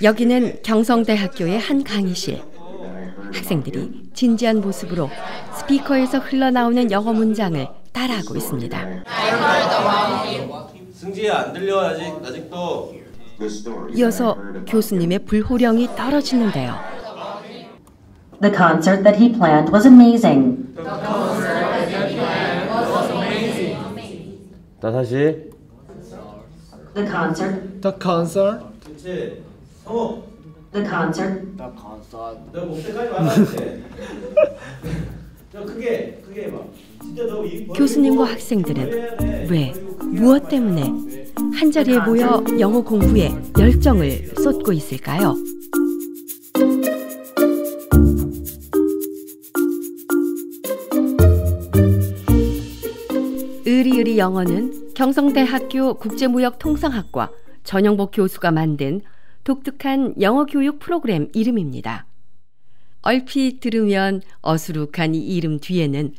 여기는 경성대학교의 한 강의실. 학생들이 진지한 모습으로 스피커에서 흘러나오는 영어 문장을 따라하고 있습니다. 승지야, 안 들려 아직도. 이어서 교수님의 불호령이 떨어지는데요. The concert that he planned was amazing. 다시. The concert. The concert. 그렇지. 성호. The concert. 너 목대까지 말하는데. 너 크게 해봐. 진짜 너 이 교수님과 학생들은 왜, 무엇 때문에 한자리에 모여 영어 공부에 열정을 쏟고 있을까요? 의리의리 영어는 경성대학교 국제무역통상학과 전영복 교수가 만든 독특한 영어 교육 프로그램 이름입니다. 얼핏 들으면 어수룩한 이 이름 뒤에는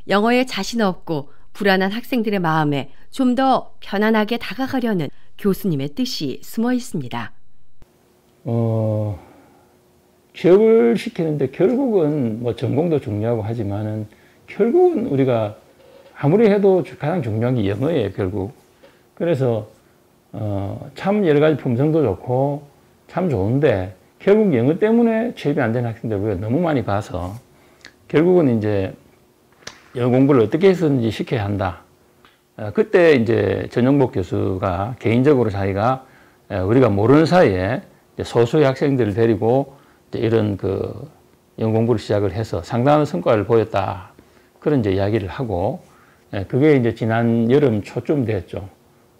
영어에 자신 없고 불안한 학생들의 마음에 좀 더 편안하게 다가가려는 교수님의 뜻이 숨어 있습니다. 취업을 시키는데 결국은 뭐 전공도 중요하고 하지만은 결국은 우리가 아무리 해도 가장 중요한 게 영어예요, 결국. 그래서 참 여러 가지 품성도 좋고 참 좋은데 결국 영어 때문에 취업이 안 되는 학생들 우리가 너무 많이 봐서 결국은 이제 영어 공부를 어떻게 해서든지 시켜야 한다. 그때 이제 전영복 교수가 개인적으로 자기가 우리가 모르는 사이에 소수의 학생들을 데리고 이런 그 영어 공부를 시작을 해서 상당한 성과를 보였다. 그런 이제 이야기를 하고 그게 이제 지난 여름 초쯤 됐죠.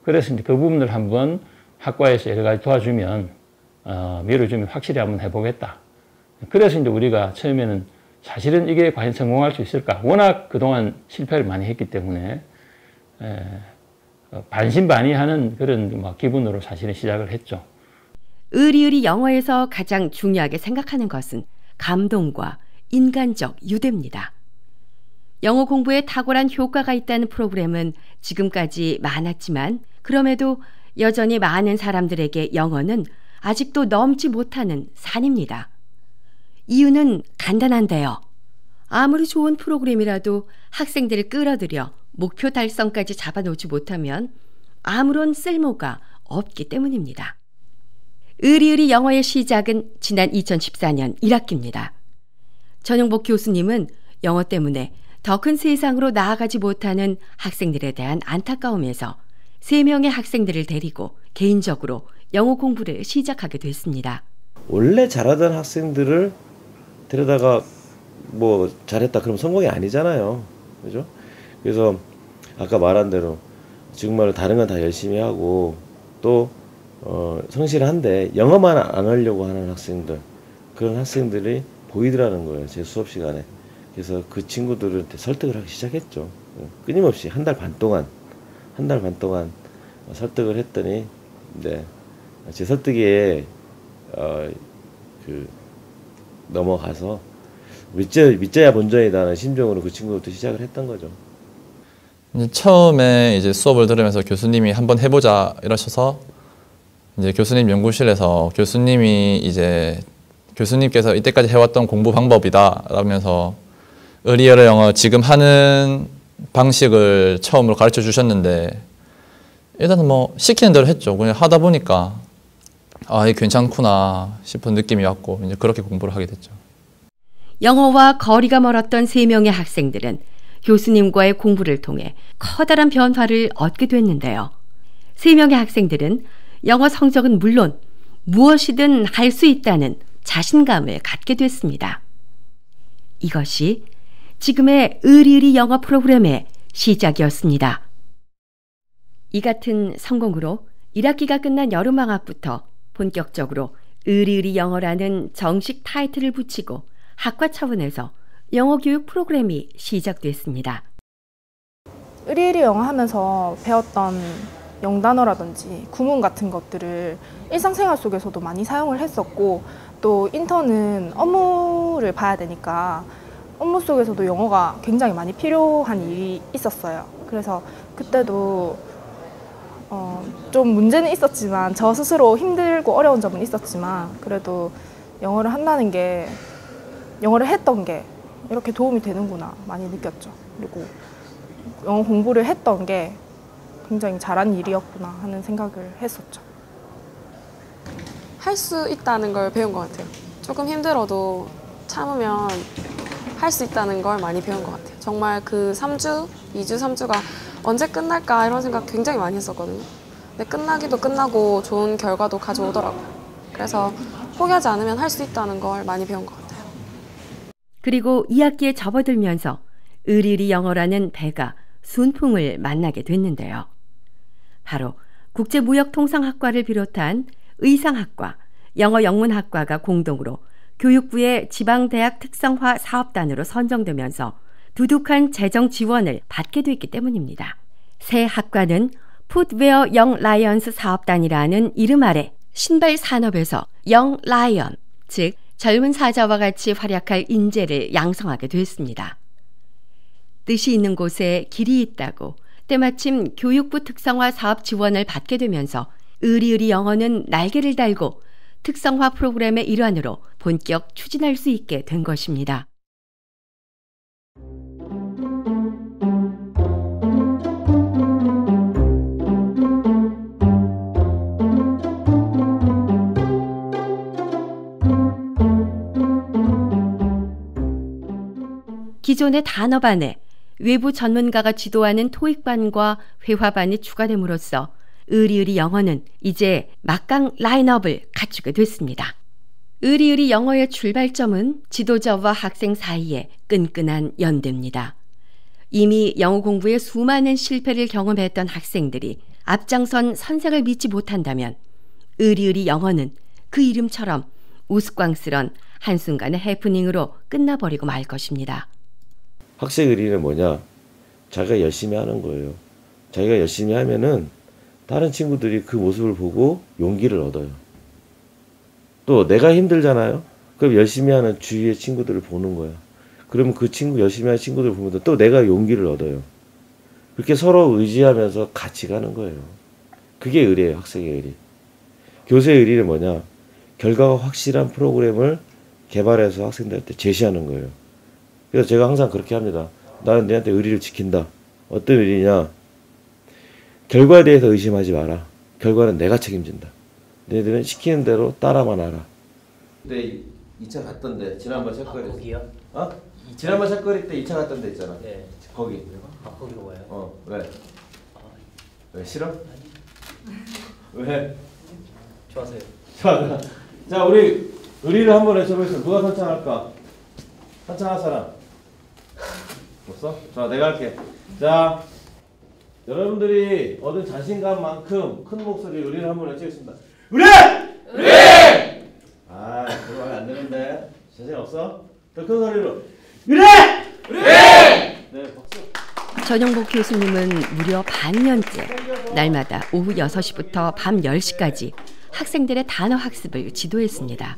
그래서 이제 그 부분을 한번 학과에서 여러 가지 도와주면 밀어주면 확실히 한번 해보겠다. 그래서 이제 우리가 처음에는 사실은 이게 과연 성공할 수 있을까? 워낙 그동안 실패를 많이 했기 때문에 반신반의하는 그런 기분으로 사실은 시작을 했죠. 의리의리 영어에서 가장 중요하게 생각하는 것은 감동과 인간적 유대입니다. 영어 공부에 탁월한 효과가 있다는 프로그램은 지금까지 많았지만 그럼에도 여전히 많은 사람들에게 영어는 아직도 넘지 못하는 산입니다. 이유는 간단한데요. 아무리 좋은 프로그램이라도 학생들을 끌어들여 목표 달성까지 잡아놓지 못하면 아무런 쓸모가 없기 때문입니다. 의리의리 영어의 시작은 지난 2014년 1학기입니다. 전영복 교수님은 영어 때문에 더 큰 세상으로 나아가지 못하는 학생들에 대한 안타까움에서 3명의 학생들을 데리고 개인적으로 영어 공부를 시작하게 됐습니다. 원래 잘하던 학생들을 데려다가 뭐 잘했다 그러면 성공이 아니잖아요. 그죠? 그래서 아까 말한 대로 정말 다른 건 다 열심히 하고 또 성실한데 영어만 안 하려고 하는 학생들, 그런 학생들이 보이더라는 거예요. 제 수업 시간에. 그래서 그 친구들한테 설득을 하기 시작했죠. 끊임없이 한 달 반 동안 설득을 했더니 제 설득에 넘어가서 믿져야 본전이다는 심정으로 그 친구부터 시작을 했던 거죠. 처음에 이제 수업을 들으면서 교수님이 한번 해보자 이러셔서 이제 교수님 연구실에서 교수님께서 이때까지 해왔던 공부 방법이다 라면서 의리의리 영어 지금 하는 방식을 처음으로 가르쳐 주셨는데 일단은 뭐 시키는 대로 했죠. 그냥 하다 보니까 이게 괜찮구나 싶은 느낌이 왔고 이제 그렇게 공부를 하게 됐죠. 영어와 거리가 멀었던 3명의 학생들은 교수님과의 공부를 통해 커다란 변화를 얻게 됐는데요. 3명의 학생들은 영어 성적은 물론 무엇이든 할 수 있다는 자신감을 갖게 됐습니다. 이것이 지금의 의리의리 영어 프로그램의 시작이었습니다. 이 같은 성공으로 1학기가 끝난 여름방학부터 본격적으로 의리의리 영어라는 정식 타이틀을 붙이고 학과 차원에서 영어 교육 프로그램이 시작됐습니다. 의리의리 영어 하면서 배웠던 영단어라든지 구문 같은 것들을 일상생활 속에서도 많이 사용을 했었고 또 인턴은 업무를 봐야 되니까 업무 속에서도 영어가 굉장히 많이 필요한 일이 있었어요. 그래서 그때도 좀 문제는 있었지만 저 스스로 힘들고 어려운 점은 있었지만 그래도 영어를 한다는 게 영어를 했던 게 이렇게 도움이 되는구나 많이 느꼈죠. 그리고 영어 공부를 했던 게 굉장히 잘한 일이었구나 하는 생각을 했었죠. 할 수 있다는 걸 배운 것 같아요. 조금 힘들어도 참으면 할 수 있다는 걸 많이 배운 것 같아요. 정말 그 3주, 2주, 3주가 언제 끝날까 이런 생각 굉장히 많이 했었거든요. 근데 끝나기도 끝나고 좋은 결과도 가져오더라고요. 그래서 포기하지 않으면 할 수 있다는 걸 많이 배운 것 같아요. 그리고 2학기에 접어들면서 의리의리 영어라는 배가 순풍을 만나게 됐는데요. 바로 국제무역통상학과를 비롯한 의상학과, 영어영문학과가 공동으로 교육부의 지방대학 특성화 사업단으로 선정되면서 두둑한 재정 지원을 받게 됐기 때문입니다. 새 학과는 풋웨어 영 라이언스 사업단이라는 이름 아래 신발 산업에서 영 라이언, 즉 젊은 사자와 같이 활약할 인재를 양성하게 됐습니다. 뜻이 있는 곳에 길이 있다고 때마침 교육부 특성화 사업 지원을 받게 되면서 의리의리 영어는 날개를 달고 특성화 프로그램의 일환으로 본격 추진할 수 있게 된 것입니다. 기존의 단어반에 외부 전문가가 지도하는 토익반과 회화반이 추가됨으로써 의리의리 영어는 이제 막강 라인업을 갖추게 됐습니다. 의리의리 영어의 출발점은 지도자와 학생 사이의 끈끈한 연대입니다. 이미 영어 공부에 수많은 실패를 경험했던 학생들이 앞장선 선생을 믿지 못한다면 의리의리 영어는 그 이름처럼 우스꽝스런 한순간의 해프닝으로 끝나버리고 말 것입니다. 학생 의리는 뭐냐? 자기가 열심히 하는 거예요. 자기가 열심히 하면은 다른 친구들이 그 모습을 보고 용기를 얻어요. 또 내가 힘들잖아요. 그럼 열심히 하는 주위의 친구들을 보는 거야. 그러면 그 친구 열심히 하는 친구들을 보면서 또 내가 용기를 얻어요. 그렇게 서로 의지하면서 같이 가는 거예요. 그게 의리예요. 학생의 의리. 교수의 의리는 뭐냐? 결과가 확실한 프로그램을 개발해서 학생들한테 제시하는 거예요. 그래서 제가 항상 그렇게 합니다. 나는 너한테 의리를 지킨다. 어떤 의리냐? 결과에 대해서 의심하지 마라. 결과는 내가 책임진다. 너희들은 시키는 대로 따라만 하라. 근데 2차 갔던데 지난번 책거리. 거기요? 어? 지난번 책거리 때 2차 갔던 데 있잖아. 네. 거기. 거기로 와요? 왜? 왜 싫어? 왜? 좋아서요. 좋아. 자, 우리 의리를 한번 외쳐보겠습니다. 누가 선창할까? 선창할 사람? 없어? 자, 내가 할게. 자, 여러분들이 얻은 자신감만큼 큰 목소리로 의리를 한번 외치겠습니다. 의리! 의리! 아, 그거 하면 안 되는데. 자신 없어? 더 큰 소리로. 의리! 의리! 네, 박수. 전영복 교수님은 무려 반년째 날마다 오후 6시부터 밤 10시까지 학생들의 단어 학습을 지도했습니다.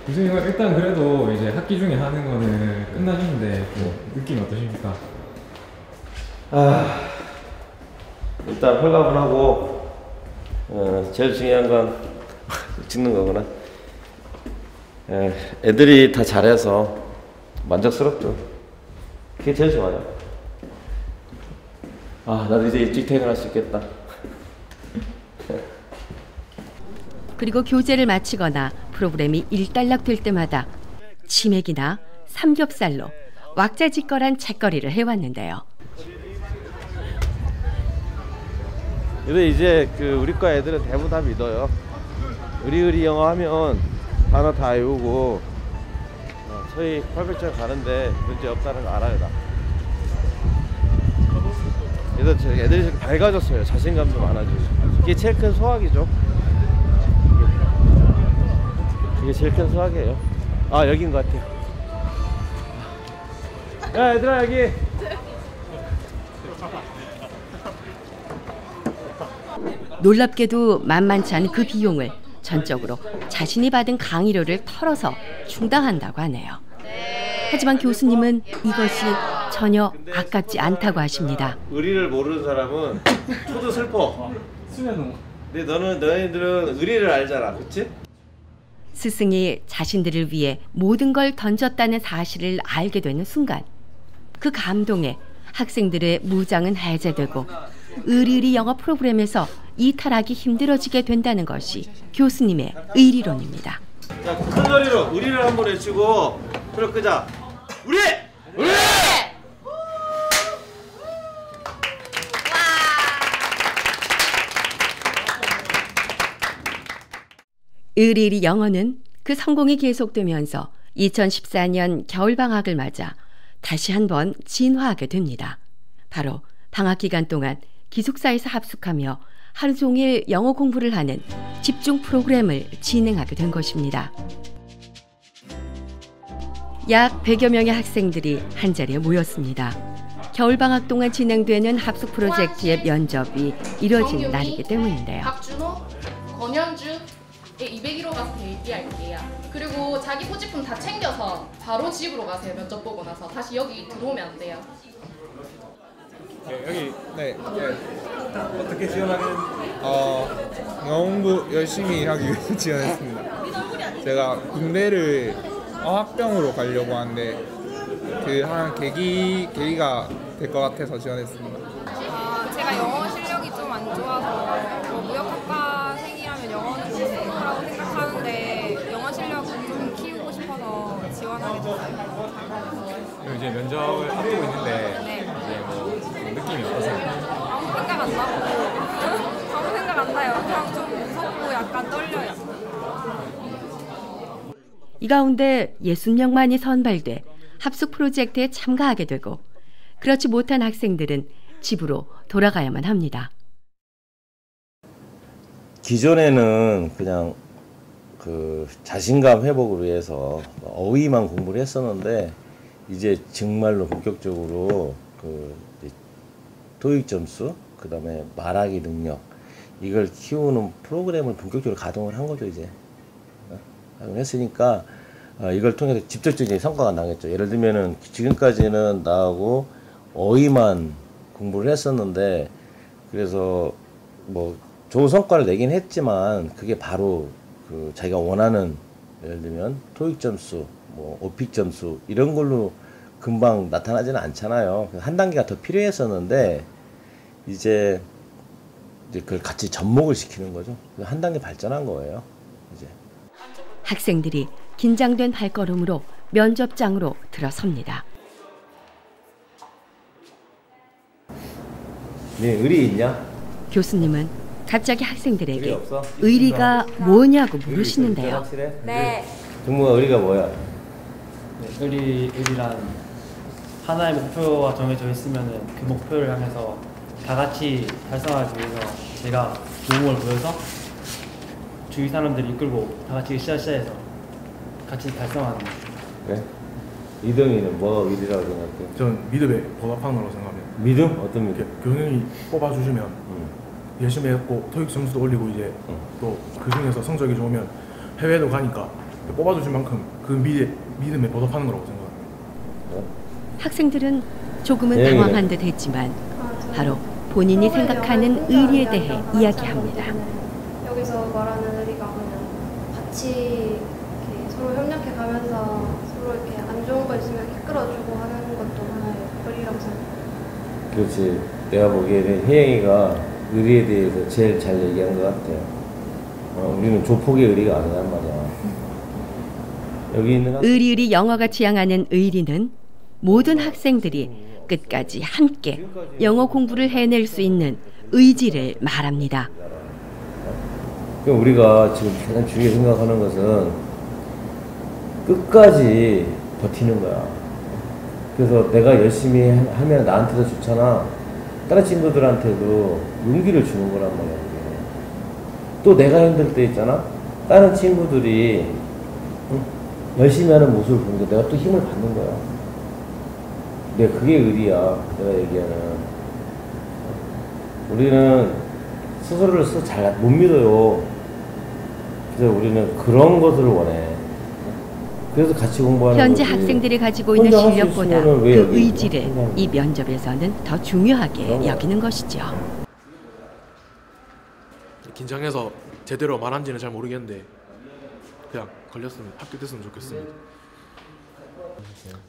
교수님 일단 그래도 이제 학기 중에 하는 거는 끝나셨는데 느낌이 어떠십니까? 일단 홀갑을 하고 제일 중요한 건 찍는 거구나. 애들이 다 잘해서 만족스럽죠. 그게 제일 좋아요. 나도 이제 일찍 퇴근할 수 있겠다. 그리고 교재를 마치거나 프로그램이 일단락될 때마다 치맥이나 삼겹살로 왁자지껄한 책거리를 해왔는데요. 근데 이제 우리 과 애들은 대부분 다 믿어요. 의리의리 영어 하면 단어 다 외우고 저희 800점 가는데 문제 없다는 거 알아요. 나. 그래서 애들이 밝아졌어요. 자신감도 많아지고. 그게 제일 큰 소확이죠. 그게 제일 큰 소확이에요. 여긴 것 같아요. 야, 얘들아, 여기. 놀랍게도 만만치 않은 그 비용을 전적으로 자신이 받은 강의료를 털어서 충당한다고 하네요. 하지만 교수님은 이것이 전혀 아깝지 않다고 하십니다. 의리를 모르는 사람은 초도 슬퍼. 수면은 근데 너희들은 의리를 알잖아, 그렇지? 스승이 자신들을 위해 모든 걸 던졌다는 사실을 알게 되는 순간 그 감동에 학생들의 무장은 해제되고 의리의리 영어 프로그램에서 이탈하기 힘들어지게 된다는 것이 교수님의 의리론입니다. 자, 큰 소리로 의리를 한번 외치고 불을 끄자. 의리! 의리! 의리의리 영어는 그 성공이 계속되면서 2014년 겨울방학을 맞아 다시 한번 진화하게 됩니다. 바로 방학 기간 동안 기숙사에서 합숙하며 하루 종일 영어 공부를 하는 집중 프로그램을 진행하게 된 것입니다. 약 100여 명의 학생들이 한자리에 모였습니다. 겨울방학 동안 진행되는 합숙 프로젝트의 면접이 이뤄진 날이기 때문인데요. 박준호, 권현주 201호 가서 대기할게요. 그리고 자기 소지품 다 챙겨서 바로 집으로 가세요. 면접 보고 나서 다시 여기 들어오면 안 돼요. 네. 어떻게 지원하는? 영어 공부 열심히 하기 위해서 지원했습니다. 제가 군대를 어학병으로 가려고 하는데 그 한 계기가 될 것 같아서 지원했습니다. 제가 영어 실력이 좀 안 좋아서 무역학과생이라면 영어는 좀 필요하다고 생각하는데 영어 실력 좀 키우고 싶어서 지원하게 됐어요. 이제 면접을 앞두고 있는데 네. 이제 뭐 느낌이 어떠세요? 아무 생각 안 나고 아무 생각 안 나요. 그냥 좀 무섭고 약간 떨려요. 이 가운데 60명만이 선발돼 합숙 프로젝트에 참가하게 되고 그렇지 못한 학생들은 집으로 돌아가야만 합니다. 기존에는 그냥 그 자신감 회복을 위해서 어휘만 공부를 했었는데 이제 정말로 본격적으로 그 토익 점수, 그다음에 말하기 능력 이걸 키우는 프로그램을 본격적으로 가동을 한 거죠. 이제 했으니까 이걸 통해서 직접적인 성과가 나겠죠. 예를 들면은 지금까지는 나하고 어휘만 공부를 했었는데 그래서 뭐 좋은 성과를 내긴 했지만 그게 바로 그 자기가 원하는 예를 들면 토익 점수, 뭐 오픽 점수 이런 걸로 금방 나타나지는 않잖아요. 한 단계가 더 필요했었는데 이제 그걸 같이 접목을 시키는 거죠. 한 단계 발전한 거예요. 이제 학생들이 긴장된 발걸음으로 면접장으로 들어섭니다. 네, 의리 있냐? 교수님은 갑자기 학생들에게 의리 없어? 의리가 뭐냐고 물으시는데요. 네. 정모가 의리가 뭐야? 네, 의리란 하나의 목표가 정해져 있으면은 그 목표를 향해서 다 같이 달성하기 위해서 제가 모험을 보여서 주위 사람들을 이끌고 다 같이 으쌰으쌰해서 같이 달성하는 거예요. 그래? 이등이는 뭐가 의리라고 생각해? 전 믿음에 보답하는 거라고 생각합니다. 믿음? 어떤 믿음? 교수님이 뽑아주시면 열심히 했고 토익 점수도 올리고 이제 또 그 중에서 성적이 좋으면 해외도 가니까 뽑아주신 만큼 그 믿음에 보답하는 거라고 생각합니다. 학생들은 조금은 당황한 듯 했지만 바로 본인이 생각하는 의리에 대해 이야기합니다. 여기서 말하는 의리가 그냥 같이 이렇게 서로 협력해 가면서 서로 이렇게 안 좋은 거 있으면 이끌어주고 하는 것도 하나의 의리라고 생각해요. 그렇지. 내가 보기에는 혜영이가 의리에 대해서 제일 잘 얘기한 것 같아요. 우리는 조폭의 의리가 아니란 말이야. 여기 있는 의리 영어가 지향하는 의리는 모든 학생들이 끝까지 함께 영어 공부를 해낼 수 있는 의지를 말합니다. 그럼 우리가 지금 가장 중요하게 생각하는 것은 끝까지 버티는 거야. 그래서 내가 열심히 하면 나한테도 좋잖아. 다른 친구들한테도 용기를 주는 거란 말이야. 또 내가 힘들 때 있잖아. 다른 친구들이 열심히 하는 모습을 보면서 내가 또 힘을 받는 거야. 그게 의리야. 내가 얘기하는. 우리는 스스로를 잘 못 믿어요. 그래서 우리는 그런 것을 원해. 그래서 같이 공부하는 현재 거지. 학생들이 가지고 있는 혼자 할수 실력보다 있으면은 왜 그 여기 의지를 있냐? 이 면접에서는 더 중요하게 여기는 것이죠. 긴장해서 제대로 말한지는 잘 모르겠는데 그냥 걸렸으면 합격됐으면 좋겠습니다.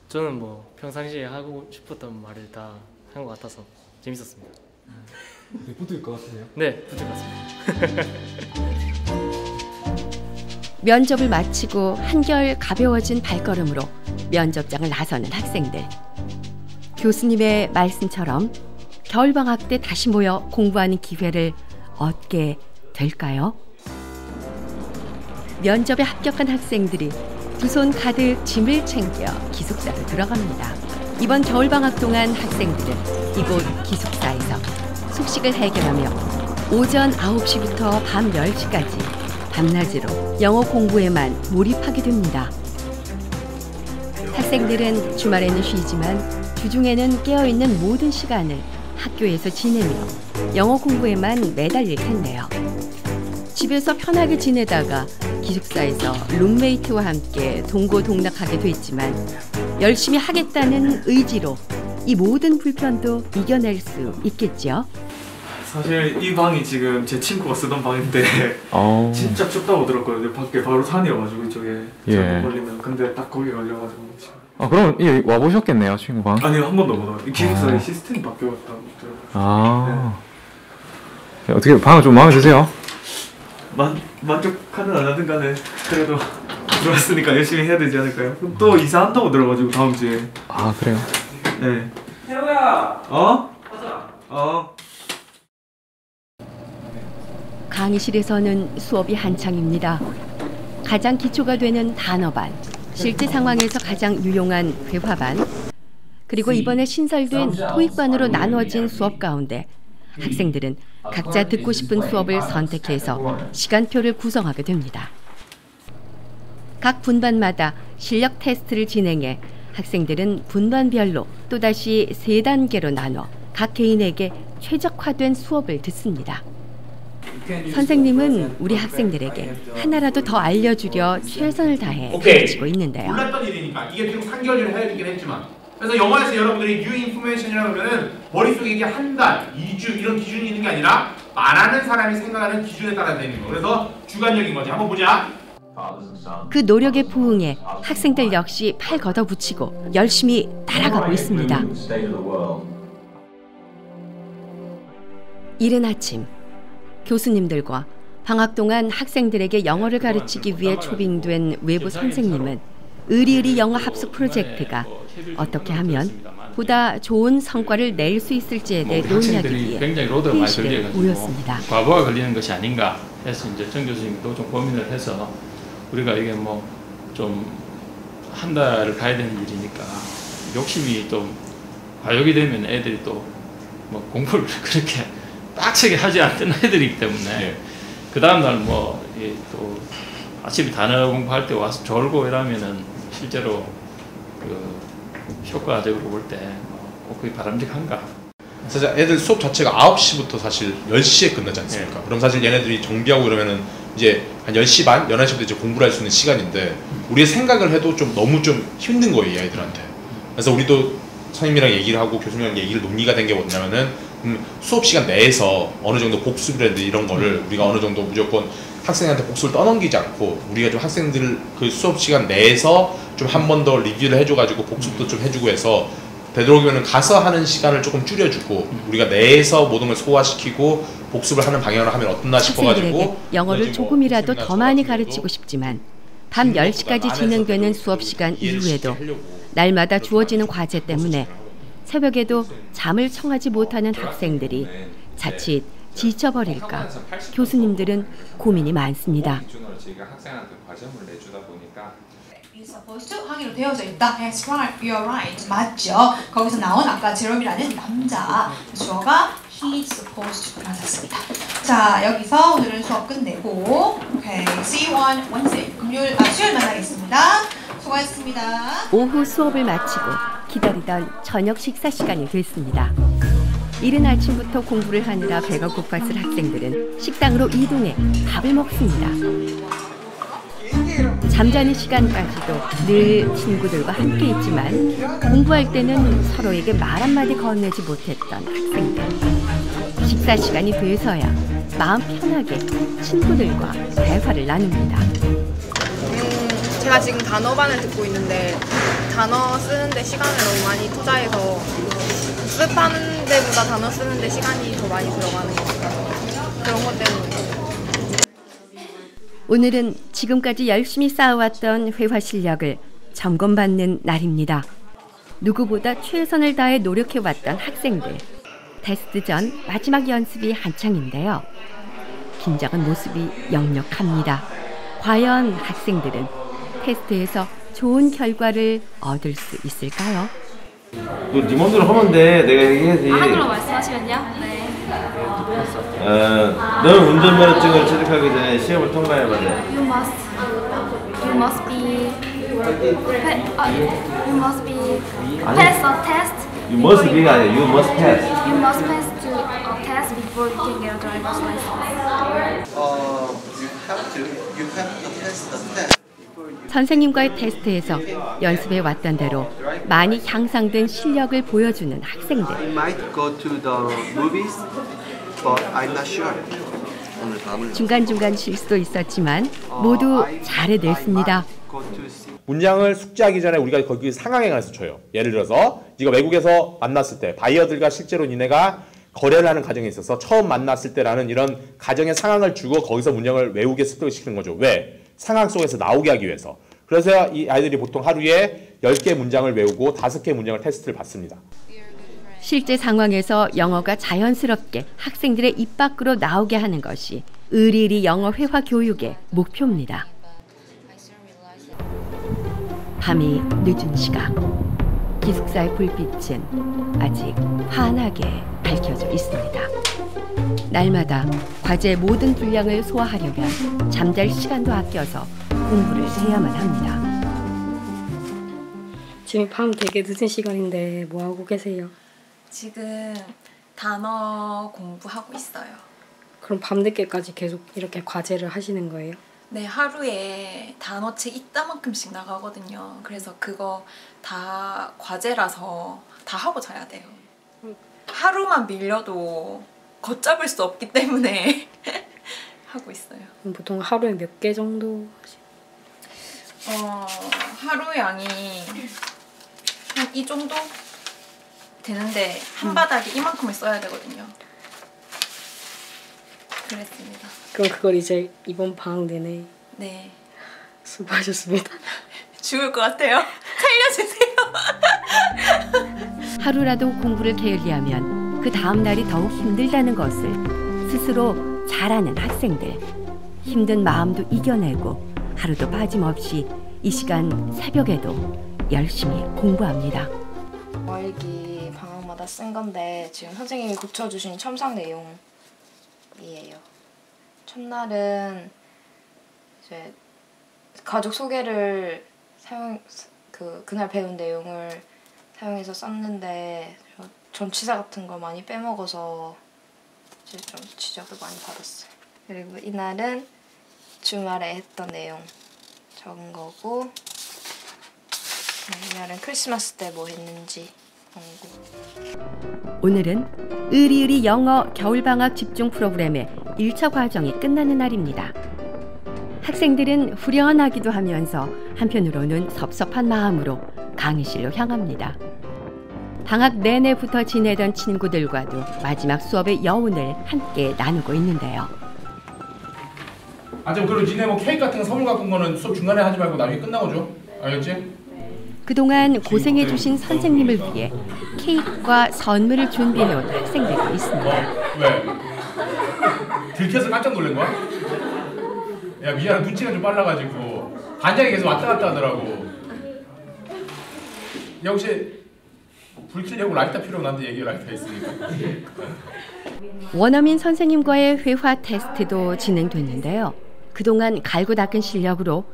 저는 뭐 평상시에 하고 싶었던 말을 다 한 것 같아서 재밌었습니다. 네, 붙을 것 같으세요? 네, 붙을 것 같습니다. 면접을 마치고 한결 가벼워진 발걸음으로 면접장을 나서는 학생들. 교수님의 말씀처럼 겨울방학 때 다시 모여 공부하는 기회를 얻게 될까요? 면접에 합격한 학생들이 두 손 가득 짐을 챙겨 기숙사로 들어갑니다. 이번 겨울방학 동안 학생들은 이곳 기숙사에서 숙식을 해결하며 오전 9시부터 밤 10시까지 밤낮으로 영어 공부에만 몰입하게 됩니다. 학생들은 주말에는 쉬지만 주중에는 깨어있는 모든 시간을 학교에서 지내며 영어 공부에만 매달릴 텐데요. 집에서 편하게 지내다가 기숙사에서 룸메이트와 함께 동고동락하게 됐지만 열심히 하겠다는 의지로 이 모든 불편도 이겨낼 수 있겠죠. 사실 이 방이 지금 제 친구가 쓰던 방인데 진짜 춥다고 들었거든요. 밖에 바로 산이어가지고 이쪽에 잘못 걸리면. 근데 딱 거기 걸려가지고 지금. 그럼 와 보셨겠네요, 친구 방? 아니요, 한 번도 못 와요. 이 기숙사에 시스템이 바뀌었다고 들었어요. 네. 어떻게 방은 좀 마음에 드세요? 만족하든 안 하든 간에 그래도 들어왔으니까 열심히 해야 되지 않을까요? 또 이사한다고 들어가지고 다음 주에. 그래요? 네. 태호야! 가자. 강의실에서는 수업이 한창입니다. 가장 기초가 되는 단어반, 실제 상황에서 가장 유용한 회화반, 그리고 이번에 신설된 토익반으로 나누어진 수업 가운데 학생들은 각자 듣고 싶은 수업을 선택해서 시간표를 구성하게 됩니다. 각 분반마다 실력 테스트를 진행해 학생들은 분반별로 또다시 3단계로 나눠 각 개인에게 최적화된 수업을 듣습니다. 선생님은 우리 학생들에게 하나라도 더 알려주려 최선을 다해 가르치고 있는데요. 몰랐던 일이니까 이게 비록 3개월 전에 해야 되긴 했지만, 그래서 영화에서 여러분들이 뉴 인포메이션이라고 하면은 머릿속에 이게 한 달, 2주 이런 기준이 있는 게 아니라 말하는 사람이 생각하는 기준에 따라 되는 거. 그래서 주관적인 거지. 한번 보자. 그 노력에 부응해 학생들 역시 팔 걷어붙이고 열심히 따라가고 있습니다. 이른 아침, 교수님들과 방학 동안 학생들에게 영어를 가르치기 위해 초빙된 외부 선생님은 의리의리 영어 합숙 프로젝트가 어떻게 하면 보다 좋은 성과를 낼 수 있을지에 대해 논의하기 위해 굉장히 로드가 많이 회의실에 모였습니다. 과부하 걸리는 것이 아닌가 해서 이제 정 교수님도 좀 고민을 해서 우리가 이게 뭐 좀 한 달을 가야 되는 일이니까 욕심이 또 과욕이 되면 애들이 또 뭐 공부를 그렇게 빡세게 하지 않는 애들이기 때문에 그 다음날 뭐 또 아침에 단어 공부할 때 와서 졸고 이러면은 실제로 그 효과적으로 볼 때 뭐 그게 바람직한가? 사실 애들 수업 자체가 9시부터 사실 10시에 끝나지 않습니까? 그럼 사실 얘네들이 정비하고 이러면은 이제 한 10시 반, 11시부터 이제 공부를 할 수 있는 시간인데 우리의 생각을 해도 좀 너무 좀 힘든 거예요, 이 아이들한테. 그래서 우리도 선생님이랑 얘기를 하고 교수님이랑 얘기를 논의가 된 게 뭐냐면은 수업 시간 내에서 어느 정도 복습이라든지 이런 거를 우리가 어느 정도 무조건 학생한테 복습을 떠넘기지 않고 우리가 좀 학생들 그 수업 시간 내에서 좀 한 번 더 리뷰를 해줘가지고 복습도 좀 해주고 해서 되도록이면 가서 하는 시간을 조금 줄여주고 우리가 내에서 모든 걸 소화시키고 복습을 하는 방향으로 하면 어떻나 싶어가지고 학생들에게 영어를 조금이라도 더 많이 가르치고 싶지만 밤 10시까지 진행되는 수업 시간 이후에도 날마다 주어지는 과제 때문에 새벽에도 잠을 청하지 못하는 학생들이 자칫 지쳐버릴까 교수님들은 고민이 많습니다. 기준으로 저희가 학생한테 과점을 내주다 보니까 supposed to 하기로 되어져 있다. That's right, you're right. 맞죠? 거기서 나온 아까 제롬이라는 남자 주어가 he's supposed to 맞았습니다. 자, 여기서 오늘은 수업 끝내고 okay, see you on Wednesday. 수요일 만나겠습니다. 수고하셨습니다. 오후 수업을 마치고 기다리던 저녁 식사 시간이 됐습니다. 이른 아침부터 공부를 하느라 배가 고팠을 학생들은 식당으로 이동해 밥을 먹습니다. 잠자는 시간까지도 늘 친구들과 함께 있지만 공부할 때는 서로에게 말 한마디 건네지 못했던 학생들. 식사 시간이 돼서야 마음 편하게 친구들과 대화를 나눕니다. 제가 지금 단어반을 듣고 있는데 단어 쓰는데 시간을 너무 많이 투자해서 습하는 데보다 단어 쓰는데 시간이 더 많이 들어가는 것 같아서 그런 것 때문에. 오늘은 지금까지 열심히 쌓아왔던 회화 실력을 점검받는 날입니다. 누구보다 최선을 다해 노력해왔던 학생들. 테스트 전 마지막 연습이 한창인데요. 긴장한 모습이 역력합니다. 과연 학생들은 테스트에서 좋은 결과를 얻을 수 있을까요? 너 네 맘대로 하면 돼. 내가 얘기해야지. 한글로 말씀하시면요? 네. 너는 운전면허증을 취득하기 전에 시험을 통과해봐야 돼. You must be pass a test. You must be가 아니야. You must pass. You must pass to a test before you can get a driver's license. You have to pass the test. 선생님과의 테스트에서 연습해 왔던 대로 많이 향상된 실력을 보여주는 학생들. I might go to the movies, but I'm not sure. 중간중간 실수도 있었지만 모두 잘해냈습니다. 문장을 숙지하기 전에 우리가 거기 상황에 관해서 줘요. 예를 들어서 네가 외국에서 만났을 때 바이어들과 실제로 니네가 거래를 하는 과정에 있어서 처음 만났을 때라는 이런 가정의 상황을 주고 거기서 문장을 외우게 습득을 시키는 거죠. 왜? 상황 속에서 나오게 하기 위해서. 그래서 이 아이들이 보통 하루에 10개 문장을 외우고 5개 문장을 테스트를 받습니다. 실제 상황에서 영어가 자연스럽게 학생들의 입 밖으로 나오게 하는 것이 의리의리 영어 회화 교육의 목표입니다. 밤이 늦은 시각, 기숙사의 불빛은 아직 환하게 밝혀져 있습니다. 날마다 과제의 모든 분량을 소화하려면 잠잘 시간도 아껴서 공부를 해야만 합니다. 지금 밤 되게 늦은 시간인데 뭐 하고 계세요? 지금 단어 공부하고 있어요. 그럼 밤늦게까지 계속 이렇게 과제를 하시는 거예요? 네, 하루에 단어책 이따만큼씩 나가거든요. 그래서 그거 다 과제라서 다 하고 자야 돼요. 하루만 밀려도 걷잡을 수 없기 때문에 하고 있어요. 보통 하루에 몇 개 정도 하루 양이 한 이 정도 되는데 한 바닥에 이만큼을 써야 되거든요. 그랬습니다. 그럼 그걸 이제 이번 방학 내내. 네. 수고하셨습니다. 죽을 것 같아요. 살려주세요. 하루라도 공부를 게을리하면 그 다음 날이 더욱 힘들다는 것을 스스로 잘 아는 학생들. 힘든 마음도 이겨내고 하루도 빠짐없이 이 시간 새벽에도 열심히 공부합니다. 일기 방학마다 쓴 건데 지금 선생님이 고쳐주신 첨삭 내용이에요. 첫날은 이제 가족 소개를 그날 배운 내용을 사용해서 썼는데 전치사 같은 거 많이 빼먹어서 이제 좀 지적을 많이 받았어요. 그리고 이날은 주말에 했던 내용 적은 거고, 이날은 크리스마스 때 뭐 했는지 공부. 오늘은 의리의리 영어 겨울방학 집중 프로그램의 1차 과정이 끝나는 날입니다. 학생들은 후련하기도 하면서 한편으로는 섭섭한 마음으로 강의실로 향합니다. 방학 내내부터 지내던 친구들과도 마지막 수업의 여운을 함께 나누고 있는데요. 좀 그리고 니네 뭐 케이크 같은 거 선물 갖고 온 거는 수업 중간에 하지 말고 나중에 끝나고 줘. 알겠지? 그동안 고생해주신 선생님을 위해 케이크와 선물을 준비해온 학생들이 있습니다. 왜? 들켜서 깜짝 놀란 거야? 야 미안해, 눈치가 좀 빨라가지고 반장이 계속 왔다 갔다 하더라고. 야 혹시 불 켜려고 라이터 필요하면 나한테 얘기해. 라이터 있으니까. 원어민 선생님과의 회화 테스트도 진행됐는데요. 그동안 갈고 닦은 실력으로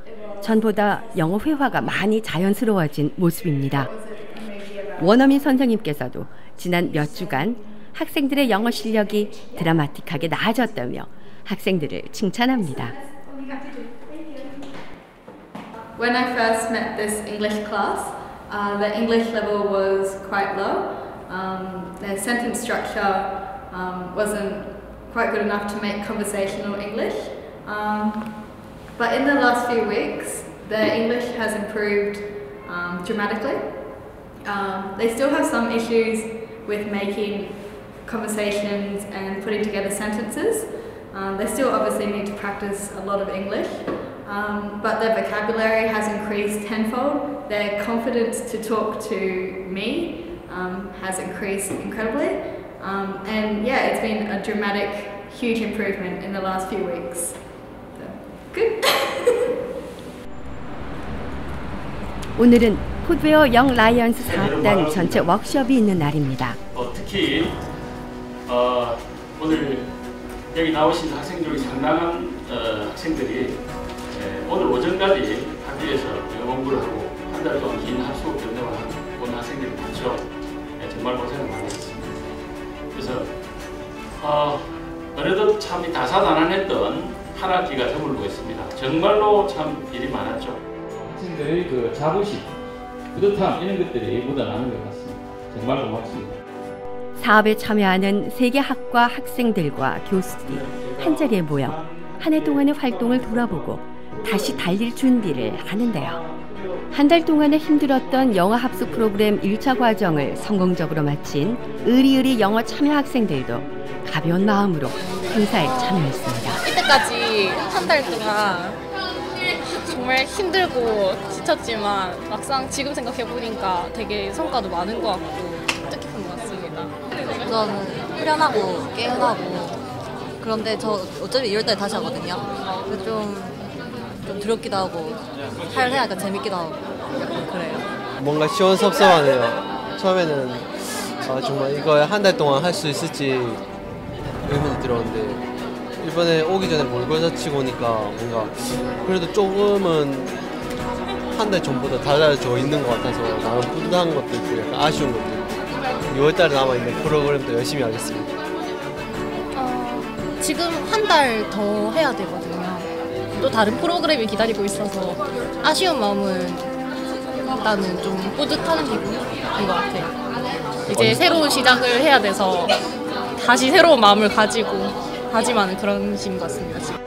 전보다 영어 회화가 많이 자연스러워진 모습입니다. 원어민 선생님께서도 지난 몇 주간 학생들의 영어 실력이 드라마틱하게 나아졌다며 학생들을 칭찬합니다. when I first met this English class, the English level was quite low. Their sentence structure wasn't quite good enough to make conversational English. But in the last few weeks, their English has improved dramatically. They still have some issues with making conversations and putting together sentences. They still obviously need to practice a lot of English, but their vocabulary has increased tenfold. Their confidence to talk to me has increased incredibly. And yeah, it's been a dramatic, huge improvement in the last few weeks. So, good. 오늘은 푸드웨어 영 라이언스 사업단 전체 워크숍이 있는 날입니다. 특히 오늘 여기 나오신 학생 중에 상당한 학생들이 오늘 오전까지 학교에서 영어 공부를 하고 한 달 동안 긴 합숙 전형을 온 학생들이 많죠. 정말 고생을 많이 했습니다. 그래서 어느덧 참 다사다난했던 한 학기가 저물고 있습니다. 정말로 참 일이 많았죠. 학생들의 그 자부심, 뿌듯함 이런 것들이 묻어나는 것 같습니다. 정말 고맙습니다. 사업에 참여하는 세 개 학과 학생들과 교수들이 한자리에 모여 한 해 동안의 활동을 돌아보고 다시 달릴 준비를 하는데요. 한 달 동안에 힘들었던 영어 합숙 프로그램 1차 과정을 성공적으로 마친 의리의리 영어 참여 학생들도 가벼운 마음으로 행사에 참여했습니다. 이때까지 한 달 동안 정말 힘들고 지쳤지만 막상 지금 생각해보니까 되게 성과도 많은 것 같고 뜻깊은 것 같습니다. 우선 후련하고 깨운하고 그런데 저 어차피 2월달에 다시 하거든요. 좀 두렵기도 하고 해야니까 재밌기도 하고 그래요. 뭔가 시원섭섭하네요. 처음에는 정말 이걸 한 달 동안 할 수 있을지 의문이 들었는데 이번에 오기 전에 몰골사치고 오니까 뭔가 그래도 조금은 한 달 전보다 달라져 있는 것 같아서 나름 뿌듯한 것도 있고 약간 아쉬운 것도 있고 6월달에 남아있는 프로그램도 열심히 하겠습니다. 지금 한 달 더 해야 되거든요. 또 다른 프로그램이 기다리고 있어서 아쉬운 마음은 일단은 좀 뿌듯한 기분인 것 같아요. 이제 새로운 시작을 해야 돼서 다시 새로운 마음을 가지고 다짐하는 그런 시인 것 같습니다. 지금.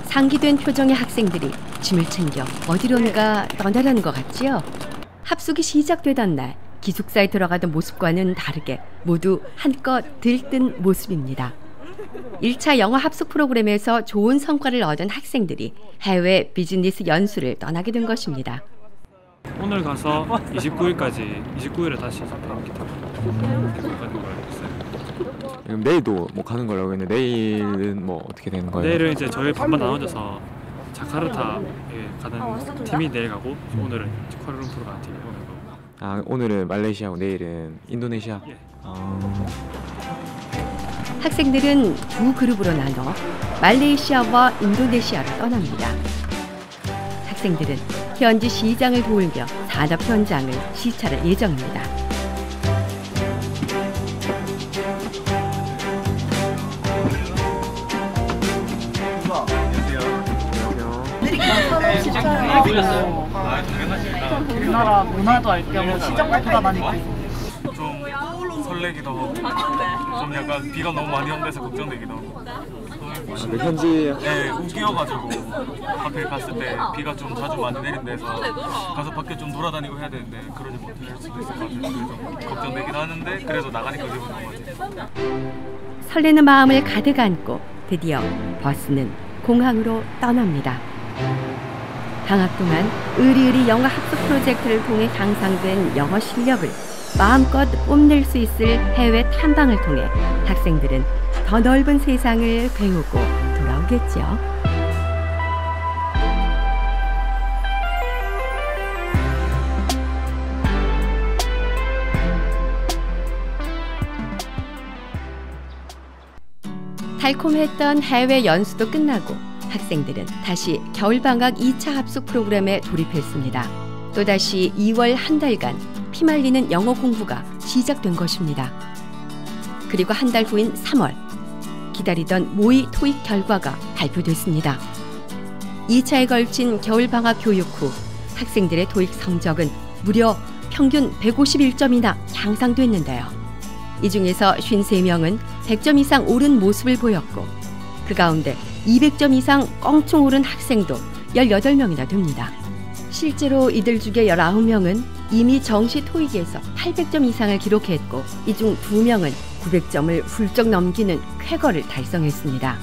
상기된 표정의 학생들이 짐을 챙겨 어디론가 떠나려는 것 같지요? 합숙이 시작되던 날 기숙사에 들어가던 모습과는 다르게 모두 한껏 들뜬 모습입니다. 1차 영어 합숙 프로그램에서 좋은 성과를 얻은 학생들이 해외 비즈니스 연수를 떠나게 된 것입니다. 오늘 가서 29일에 다시 비행기 타고 가는 걸로 알고 있어요. 그럼 내일도 뭐 가는 거라고 했는데 내일은 뭐 어떻게 되는 거예요? 내일은 이제 저희 반반 나눠져서 자카르타에 가는 팀이 내일 가고 오늘은 쿠알라룸푸르 가는 팀이 오늘 가고. 아, 오늘은 말레이시아고 내일은 인도네시아? 예. 학생들은 두 그룹으로 나눠 말레이시아와 인도네시아로 떠납니다. 학생들은 현지 시장을 돌며 산업 현장을 시찰할 예정입니다. 산업 시찰을 하고 우리나라 문화도 알 겸 시장도 돌아다니고 좀 설레기도 하고 좀 약간 비가 너무 많이 온대서 걱정되기도 하고. 현지 네, 우기여가지고 밖에 갔을 때 비가 좀 자주 많이 내린 데서 가서 밖에 좀 돌아다니고 해야 되는데 그러지 못할 수도 있을 것 같아서 좀 걱정되긴 하는데 그래도 나가니까 기분 좋은 것 같아요. 설레는 마음을 가득 안고 드디어 버스는 공항으로 떠납니다. 방학 동안 의리의리 영어 학습 프로젝트를 통해 향상된 영어 실력을 마음껏 뽐낼 수 있을 해외 탐방을 통해 학생들은 더 넓은 세상을 배우고 돌아오겠죠. 달콤했던 해외 연수도 끝나고 학생들은 다시 겨울방학 2차 합숙 프로그램에 돌입했습니다. 또다시 2월 한 달간 피말리는 영어 공부가 시작된 것입니다. 그리고 한 달 후인 3월, 기다리던 모의 토익 결과가 발표됐습니다. 2차에 걸친 겨울방학 교육 후 학생들의 토익 성적은 무려 평균 151점이나 향상됐는데요. 이 중에서 53명은 100점 이상 오른 모습을 보였고 그 가운데 200점 이상 껑충 오른 학생도 18명이나 됩니다. 실제로 이들 중에 19명은 이미 정시 토익에서 800점 이상을 기록했고 이 중 2명은 900점을 훌쩍 넘기는 쾌거를 달성했습니다.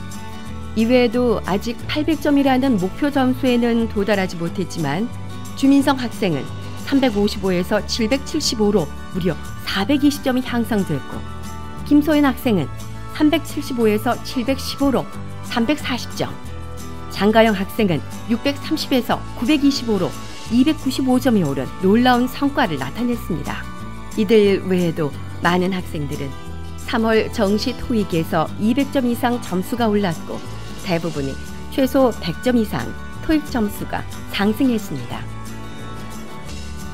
이외에도 아직 800점이라는 목표 점수에는 도달하지 못했지만 주민성 학생은 355에서 775로 무려 420점이 향상됐고 김소연 학생은 375에서 715로 340점, 장가영 학생은 630에서 925로 295점이 오른 놀라운 성과를 나타냈습니다. 이들 외에도 많은 학생들은 3월 정시 토익에서 200점 이상 점수가 올랐고 대부분이 최소 100점 이상 토익 점수가 상승했습니다.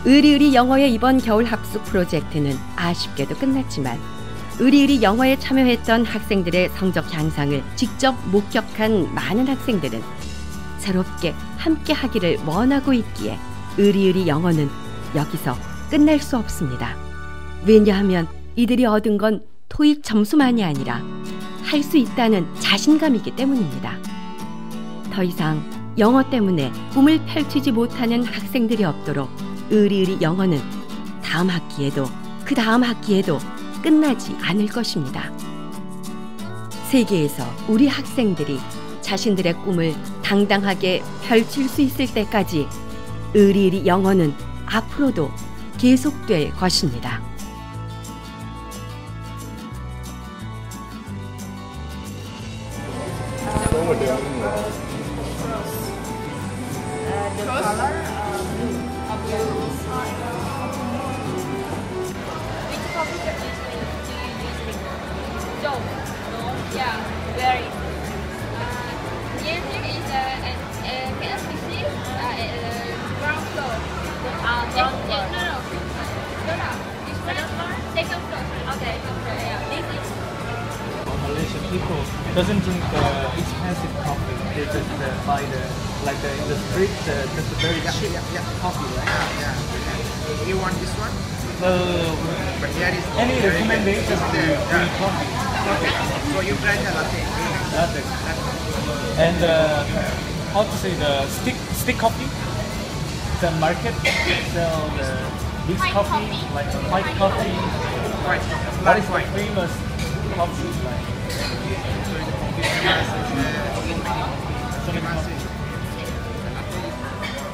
의리의리 영어의 이번 겨울 합숙 프로젝트는 아쉽게도 끝났지만 의리의리 영어에 참여했던 학생들의 성적 향상을 직접 목격한 많은 학생들은 새롭게 함께 하기를 원하고 있기에 의리의리 영어는 여기서 끝날 수 없습니다. 왜냐하면 이들이 얻은 건 토익 점수만이 아니라 할 수 있다는 자신감이기 때문입니다. 더 이상 영어 때문에 꿈을 펼치지 못하는 학생들이 없도록 의리의리 영어는 다음 학기에도 그 다음 학기에도 끝나지 않을 것입니다. 세계에서 우리 학생들이 자신들의 꿈을 당당하게 펼칠 수 있을 때까지 의리의리 영어는 앞으로도 계속될 것입니다. Malaysian people doesn't drink expensive coffee. They just buy in the street, just a very cheap coffee, right? You want this one? But here is Any recommendation to drink coffee? So you try the latte. Latte. And how to say the stick coffee? The market sell the this coffee, like white coffee. What is the famous coffee like?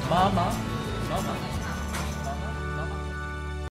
Mama.